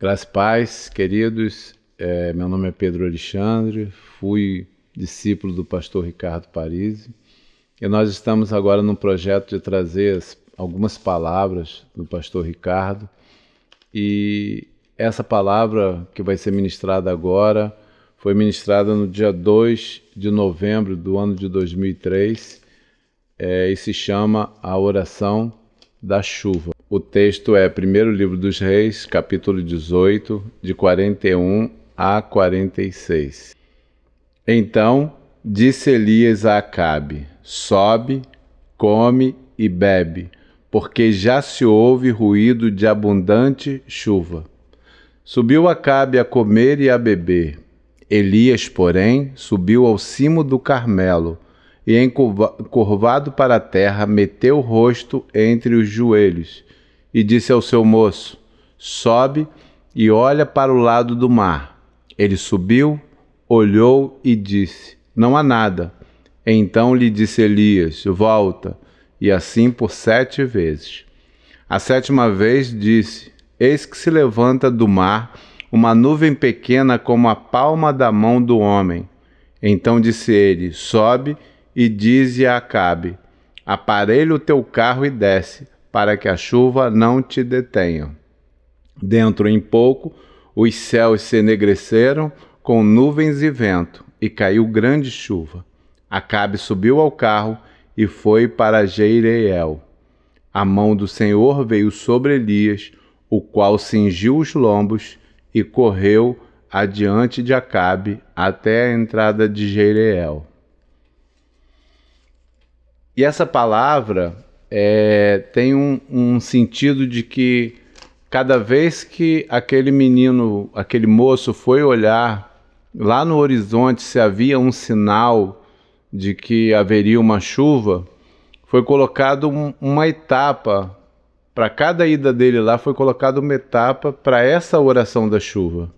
Graças e paz, queridos. Meu nome é Pedro Alexandre, fui discípulo do pastor Ricardo Parisi e nós estamos agora num projeto de trazer algumas palavras do pastor Ricardo, e essa palavra que vai ser ministrada agora foi ministrada no dia 2 de novembro do ano de 2003 e se chama A Oração da Chuva. O texto é 1º Livro dos Reis, capítulo 18, de 41 a 46. Então disse Elias a Acabe: sobe, come e bebe, porque já se ouve ruído de abundante chuva. Subiu Acabe a comer e a beber. Elias, porém, subiu ao cimo do Carmelo e, encurvado para a terra, meteu o rosto entre os joelhos e disse ao seu moço: sobe e olha para o lado do mar. Ele subiu, olhou e disse: não há nada. Então lhe disse Elias: volta, e assim por 7 vezes. A 7ª vez disse: eis que se levanta do mar uma nuvem pequena como a palma da mão do homem. Então disse ele: sobe e dize a Acabe: aparelha o teu carro e desce, para que a chuva não te detenha. Dentro em pouco, os céus se enegreceram com nuvens e vento, e caiu grande chuva. Acabe subiu ao carro e foi para Jezreel. A mão do Senhor veio sobre Elias, o qual cingiu os lombos e correu adiante de Acabe até a entrada de Jezreel. E essa palavra tem um sentido de que cada vez que aquele menino, aquele moço foi olhar lá no horizonte se havia um sinal de que haveria uma chuva, foi colocado uma etapa, para cada ida dele lá foi colocada uma etapa para essa oração da chuva.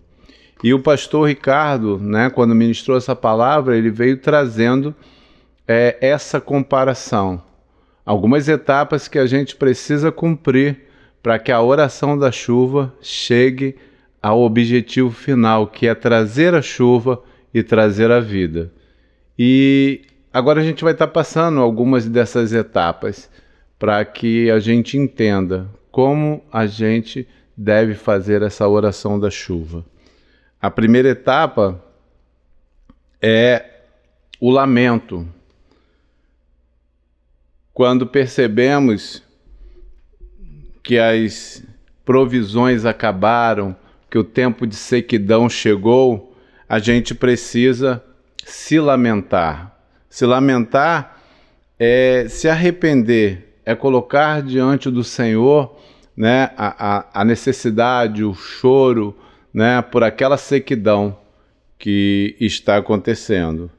E o pastor Ricardo, quando ministrou essa palavra, ele veio trazendo essa comparação. Algumas etapas que a gente precisa cumprir para que a oração da chuva chegue ao objetivo final, que é trazer a chuva e trazer a vida. E agora a gente vai estar passando algumas dessas etapas para que a gente entenda como a gente deve fazer essa oração da chuva. A primeira etapa é o lamento. Quando percebemos que as provisões acabaram, que o tempo de sequidão chegou, a gente precisa se lamentar. Se lamentar é se arrepender, é colocar diante do Senhor a necessidade, o choro por aquela sequidão que está acontecendo.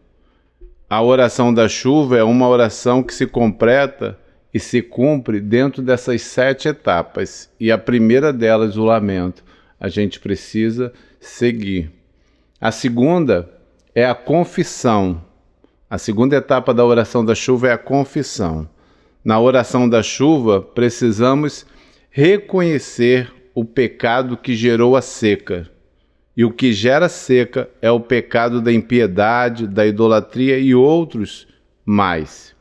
A oração da chuva é uma oração que se completa e se cumpre dentro dessas 7 etapas. E a primeira delas, o lamento, a gente precisa seguir. A segunda é a confissão. A segunda etapa da oração da chuva é a confissão. Na oração da chuva, precisamos reconhecer o pecado que gerou a seca. E o que gera seca é o pecado da impiedade, da idolatria e outros mais.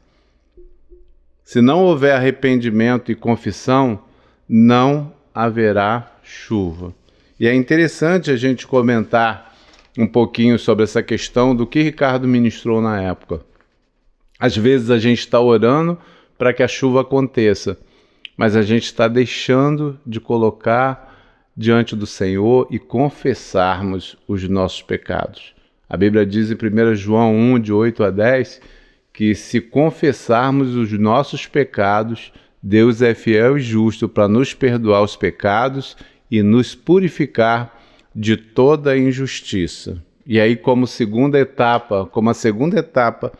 Se não houver arrependimento e confissão, não haverá chuva. E é interessante a gente comentar um pouquinho sobre essa questão do que Ricardo ministrou na época. Às vezes a gente está orando para que a chuva aconteça, mas a gente está deixando de colocar diante do Senhor e confessarmos os nossos pecados. A Bíblia diz em 1 João 1, de 8 a 10, que se confessarmos os nossos pecados, Deus é fiel e justo para nos perdoar os pecados e nos purificar de toda injustiça. E aí, como a segunda etapa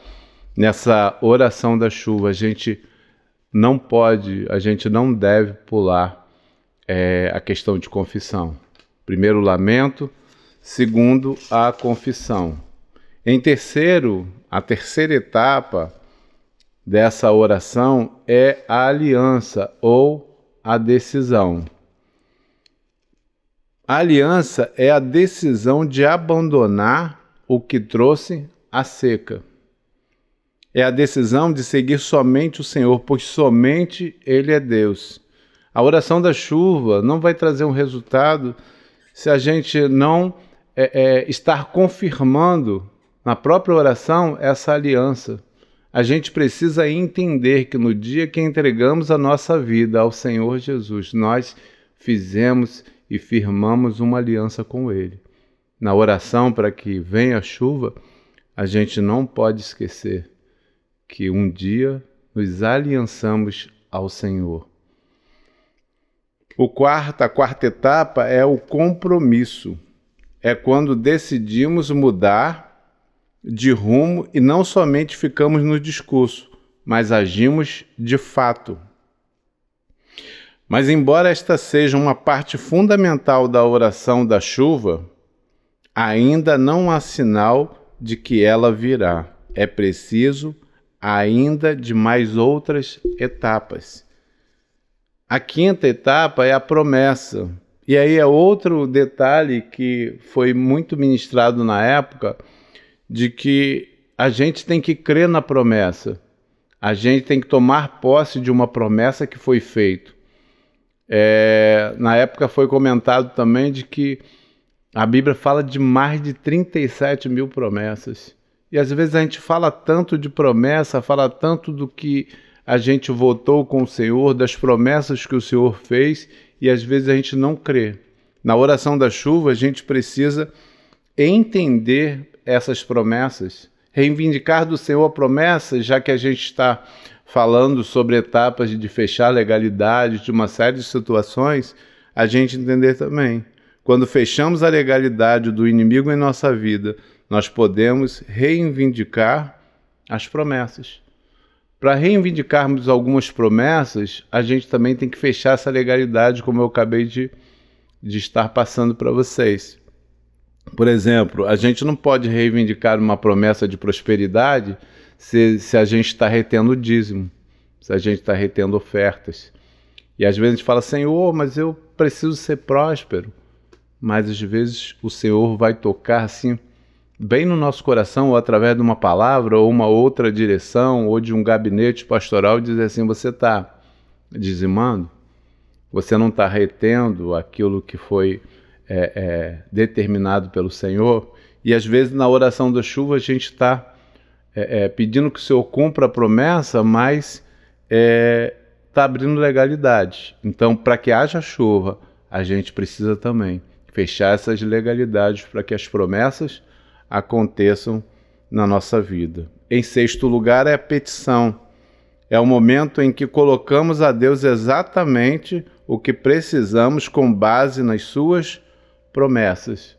nessa oração da chuva, a gente não deve pular a questão de confissão. Primeiro, o lamento. Segundo, a confissão. Em terceiro, a terceira etapa dessa oração é a aliança ou a decisão. A aliança é a decisão de abandonar o que trouxe a seca. É a decisão de seguir somente o Senhor, pois somente Ele é Deus. A oração da chuva não vai trazer um resultado se a gente não estar confirmando na própria oração essa aliança. A gente precisa entender que no dia que entregamos a nossa vida ao Senhor Jesus, nós fizemos e firmamos uma aliança com Ele. Na oração para que venha a chuva, a gente não pode esquecer que um dia nos aliançamos ao Senhor. A quarta etapa é o compromisso. É quando decidimos mudar de rumo e não somente ficamos no discurso, mas agimos de fato. Mas embora esta seja uma parte fundamental da oração da chuva, ainda não há sinal de que ela virá. É preciso ainda de mais outras etapas. A quinta etapa é a promessa. E aí é outro detalhe que foi muito ministrado na época, de que a gente tem que crer na promessa. A gente tem que tomar posse de uma promessa que foi feita. Na época foi comentado também de que a Bíblia fala de mais de 37 mil promessas. E às vezes a gente fala tanto de promessa, fala tanto do que a gente votou com o Senhor, das promessas que o Senhor fez, e às vezes a gente não crê. Na oração da chuva, a gente precisa entender essas promessas, reivindicar do Senhor a promessa, já que a gente está falando sobre etapas de fechar legalidade, de uma série de situações, a gente entender também. Quando fechamos a legalidade do inimigo em nossa vida, nós podemos reivindicar as promessas. Para reivindicarmos algumas promessas, a gente também tem que fechar essa legalidade, como eu acabei de estar passando para vocês. Por exemplo, a gente não pode reivindicar uma promessa de prosperidade se a gente está retendo o dízimo, se a gente está retendo ofertas. E às vezes a gente fala, Senhor, mas eu preciso ser próspero. Mas às vezes o Senhor vai tocar assim, bem no nosso coração, ou através de uma palavra, ou uma outra direção, ou de um gabinete pastoral, e dizer assim, você está dizimando? Você não está retendo aquilo que foi determinado pelo Senhor? E às vezes na oração da chuva a gente está pedindo que o Senhor cumpra a promessa, mas está abrindo legalidade. Então, para que haja chuva, a gente precisa também fechar essas legalidades para que as promessas aconteçam na nossa vida. Em sexto lugar é a petição. É o momento em que colocamos a Deus exatamente o que precisamos com base nas suas promessas.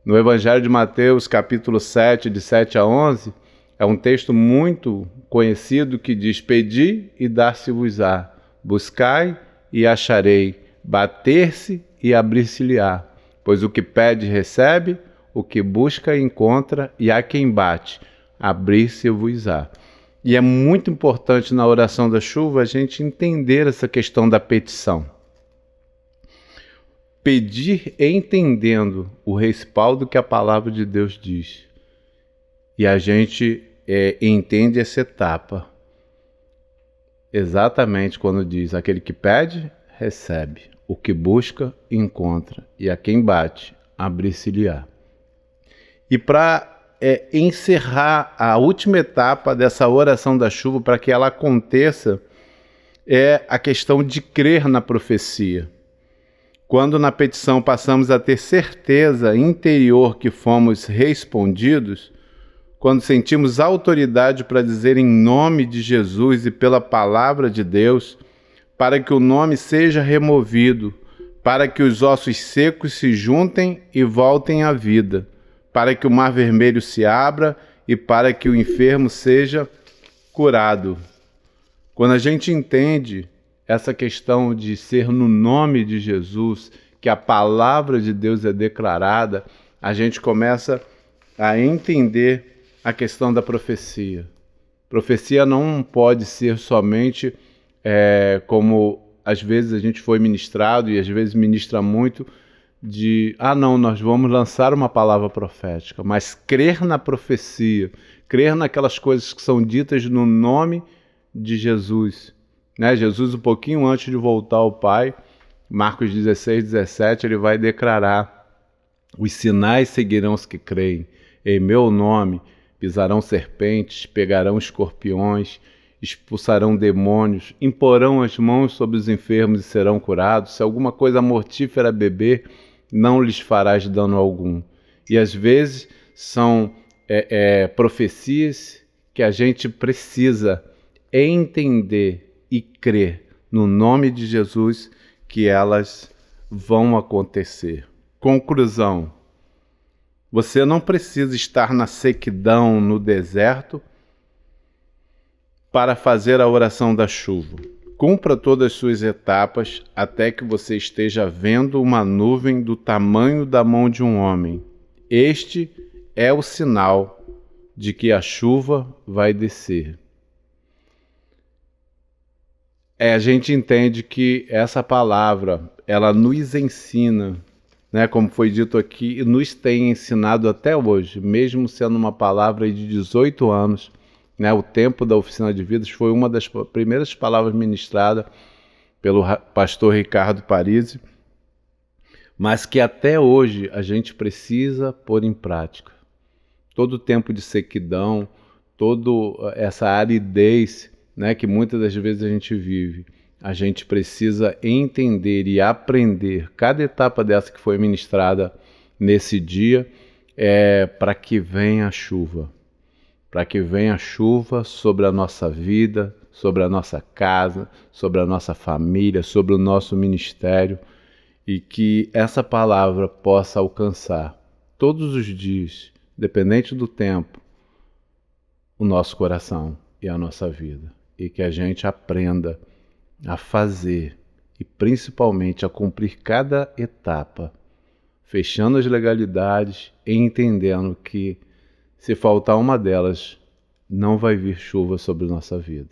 No Evangelho de Mateus, capítulo 7, de 7 a 11, é um texto muito conhecido que diz, pedi e dar-se-vos-á, buscai e acharei, bater-se e abrir-se-lhe-á. Pois o que pede recebe, o que busca encontra, e a quem bate, abrir-se-vos-á. E é muito importante na oração da chuva a gente entender essa questão da petição. Pedir entendendo o respaldo que a palavra de Deus diz. E a gente entende essa etapa. Exatamente quando diz, aquele que pede, recebe. O que busca, encontra. E a quem bate, abrir-se-lhe-á. E para encerrar a última etapa dessa oração da chuva, para que ela aconteça, é a questão de crer na profecia. Quando na petição passamos a ter certeza interior que fomos respondidos, quando sentimos autoridade para dizer em nome de Jesus e pela palavra de Deus, para que o nome seja removido, para que os ossos secos se juntem e voltem à vida, para que o mar vermelho se abra e para que o enfermo seja curado. Quando a gente entende essa questão de ser no nome de Jesus, que a palavra de Deus é declarada, a gente começa a entender a questão da profecia. Profecia não pode ser somente como às vezes a gente foi ministrado, e às vezes ministra muito, não, nós vamos lançar uma palavra profética, mas crer na profecia, crer naquelas coisas que são ditas no nome de Jesus. Né? Jesus, um pouquinho antes de voltar ao Pai, Marcos 16, 17, ele vai declarar: os sinais seguirão os que creem. Em meu nome pisarão serpentes, pegarão escorpiões, expulsarão demônios, imporão as mãos sobre os enfermos e serão curados. Se alguma coisa mortífera beber, não lhes farás dano algum. E às vezes são profecias que a gente precisa entender e crer no nome de Jesus que elas vão acontecer. Conclusão: você não precisa estar na sequidão, no deserto, para fazer a oração da chuva. Cumpra todas as suas etapas até que você esteja vendo uma nuvem do tamanho da mão de um homem. Este é o sinal de que a chuva vai descer. A gente entende que essa palavra, ela nos ensina, né, como foi dito aqui, e nos tem ensinado até hoje, mesmo sendo uma palavra de 18 anos, né, o tempo da Oficina de Vidas foi uma das primeiras palavras ministradas pelo pastor Ricardo Parisi, mas que até hoje a gente precisa pôr em prática. Todo o tempo de sequidão, toda essa aridez, né, que muitas das vezes a gente vive, a gente precisa entender e aprender cada etapa dessa que foi ministrada nesse dia, para que venha a chuva. Para que venha a chuva sobre a nossa vida, sobre a nossa casa, sobre a nossa família, sobre o nosso ministério, e que essa palavra possa alcançar todos os dias, independente do tempo, o nosso coração e a nossa vida. E que a gente aprenda a fazer e principalmente a cumprir cada etapa, fechando as legalidades e entendendo que se faltar uma delas, não vai vir chuva sobre nossa vida.